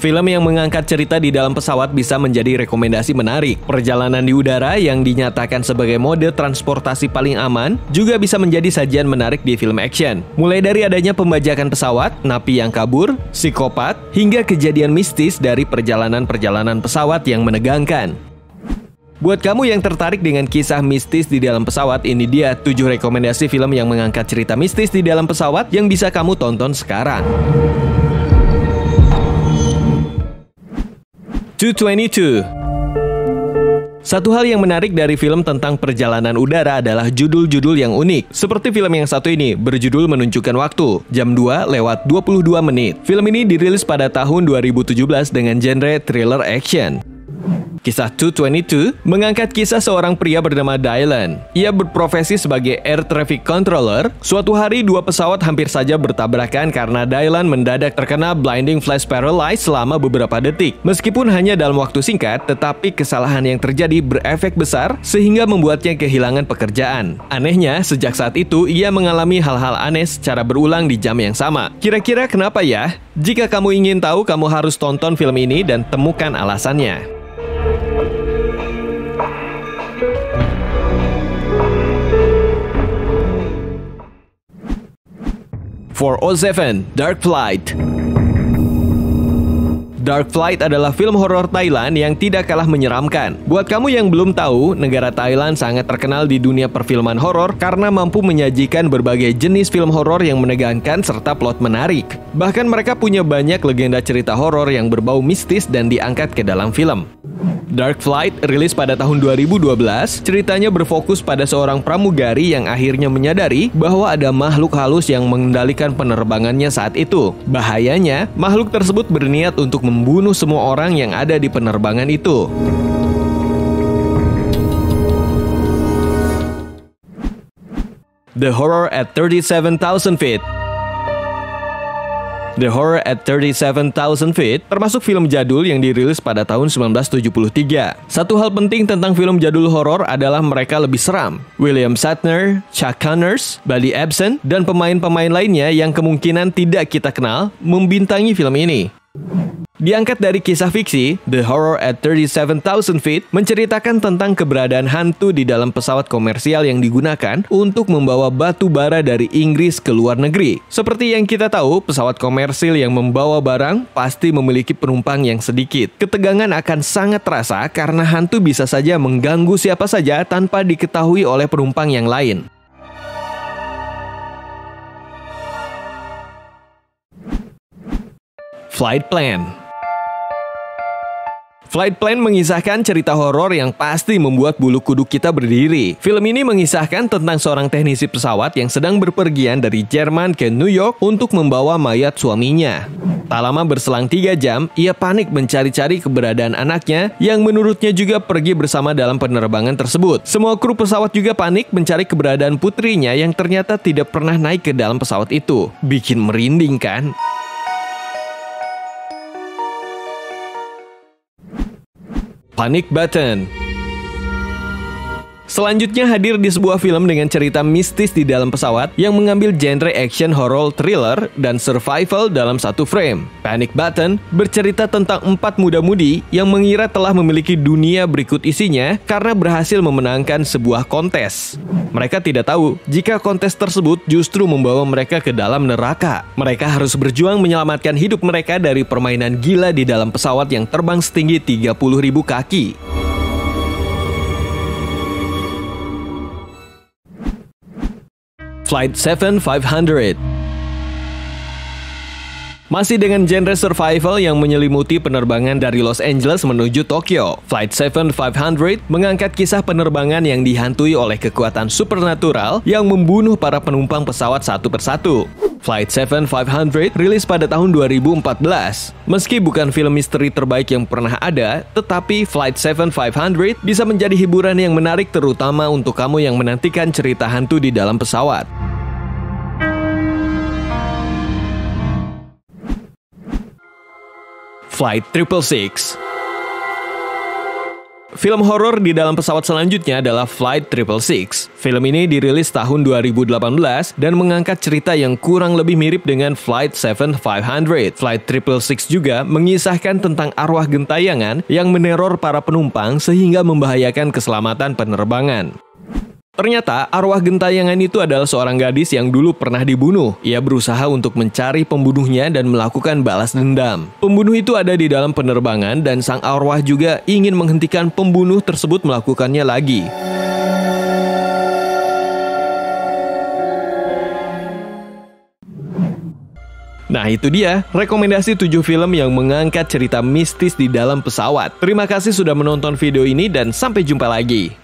Film yang mengangkat cerita di dalam pesawat bisa menjadi rekomendasi menarik. Perjalanan di udara yang dinyatakan sebagai mode transportasi paling aman juga bisa menjadi sajian menarik di film action. Mulai dari adanya pembajakan pesawat, napi yang kabur, psikopat, hingga kejadian mistis dari perjalanan-perjalanan pesawat yang menegangkan. Buat kamu yang tertarik dengan kisah mistis di dalam pesawat, ini dia 7 rekomendasi film yang mengangkat cerita mistis di dalam pesawat yang bisa kamu tonton sekarang. 222. Satu hal yang menarik dari film tentang perjalanan udara adalah judul-judul yang unik. Seperti film yang satu ini, berjudul Menunjukkan Waktu, jam 2:22 menit. Film ini dirilis pada tahun 2017 dengan genre thriller action. Kisah 222 mengangkat kisah seorang pria bernama Dylan. Ia berprofesi sebagai air traffic controller. Suatu hari, 2 pesawat hampir saja bertabrakan karena Dylan mendadak terkena blinding flash paralysis selama beberapa detik. Meskipun hanya dalam waktu singkat, tetapi kesalahan yang terjadi berefek besar sehingga membuatnya kehilangan pekerjaan. Anehnya, sejak saat itu ia mengalami hal-hal aneh secara berulang di jam yang sama. Kira-kira kenapa ya? Jika kamu ingin tahu, kamu harus tonton film ini dan temukan alasannya. 407 Dark Flight. Dark Flight adalah film horor Thailand yang tidak kalah menyeramkan. Buat kamu yang belum tahu, negara Thailand sangat terkenal di dunia perfilman horor karena mampu menyajikan berbagai jenis film horor yang menegangkan serta plot menarik. Bahkan mereka punya banyak legenda cerita horor yang berbau mistis dan diangkat ke dalam film. Dark Flight rilis pada tahun 2012, ceritanya berfokus pada seorang pramugari yang akhirnya menyadari bahwa ada makhluk halus yang mengendalikan penerbangannya saat itu. Bahayanya, makhluk tersebut berniat untuk membunuh semua orang yang ada di penerbangan itu. The Horror at 37,000 Feet. The Horror at 37,000 Feet termasuk film jadul yang dirilis pada tahun 1973. Satu hal penting tentang film jadul horor adalah mereka lebih seram. William Shatner, Chuck Connors, Buddy Ebsen, dan pemain-pemain lainnya yang kemungkinan tidak kita kenal membintangi film ini. Diangkat dari kisah fiksi, The Horror at 37,000 Feet menceritakan tentang keberadaan hantu di dalam pesawat komersial yang digunakan untuk membawa batu bara dari Inggris ke luar negeri. Seperti yang kita tahu, pesawat komersil yang membawa barang pasti memiliki penumpang yang sedikit. Ketegangan akan sangat terasa karena hantu bisa saja mengganggu siapa saja tanpa diketahui oleh penumpang yang lain. Flight Plan. Flight Plan mengisahkan cerita horor yang pasti membuat bulu kuduk kita berdiri. Film ini mengisahkan tentang seorang teknisi pesawat yang sedang berpergian dari Jerman ke New York untuk membawa mayat suaminya. Tak lama berselang 3 jam, ia panik mencari-cari keberadaan anaknya yang menurutnya juga pergi bersama dalam penerbangan tersebut. Semua kru pesawat juga panik mencari keberadaan putrinya yang ternyata tidak pernah naik ke dalam pesawat itu. Bikin merinding kan? Panic Button. Selanjutnya hadir di sebuah film dengan cerita mistis di dalam pesawat yang mengambil genre action horror thriller dan survival dalam satu frame. Panic Button bercerita tentang 4 muda-mudi yang mengira telah memiliki dunia berikut isinya karena berhasil memenangkan sebuah kontes. Mereka tidak tahu jika kontes tersebut justru membawa mereka ke dalam neraka. Mereka harus berjuang menyelamatkan hidup mereka dari permainan gila di dalam pesawat yang terbang setinggi 30.000 kaki. Flight 7500. Masih dengan genre survival yang menyelimuti penerbangan dari Los Angeles menuju Tokyo, Flight 7500 mengangkat kisah penerbangan yang dihantui oleh kekuatan supernatural yang membunuh para penumpang pesawat satu persatu. Flight 7500 rilis pada tahun 2014. Meski bukan film misteri terbaik yang pernah ada, tetapi Flight 7500 bisa menjadi hiburan yang menarik terutama untuk kamu yang menantikan cerita hantu di dalam pesawat. Flight 666. Film horor di dalam pesawat selanjutnya adalah Flight 666. Film ini dirilis tahun 2018 dan mengangkat cerita yang kurang lebih mirip dengan Flight 7500. Flight 666 juga mengisahkan tentang arwah gentayangan yang meneror para penumpang sehingga membahayakan keselamatan penerbangan. Ternyata arwah gentayangan itu adalah seorang gadis yang dulu pernah dibunuh. Ia berusaha untuk mencari pembunuhnya dan melakukan balas dendam. Pembunuh itu ada di dalam penerbangan dan sang arwah juga ingin menghentikan pembunuh tersebut melakukannya lagi. Nah itu dia, rekomendasi 7 film yang mengangkat cerita mistis di dalam pesawat. Terima kasih sudah menonton video ini dan sampai jumpa lagi.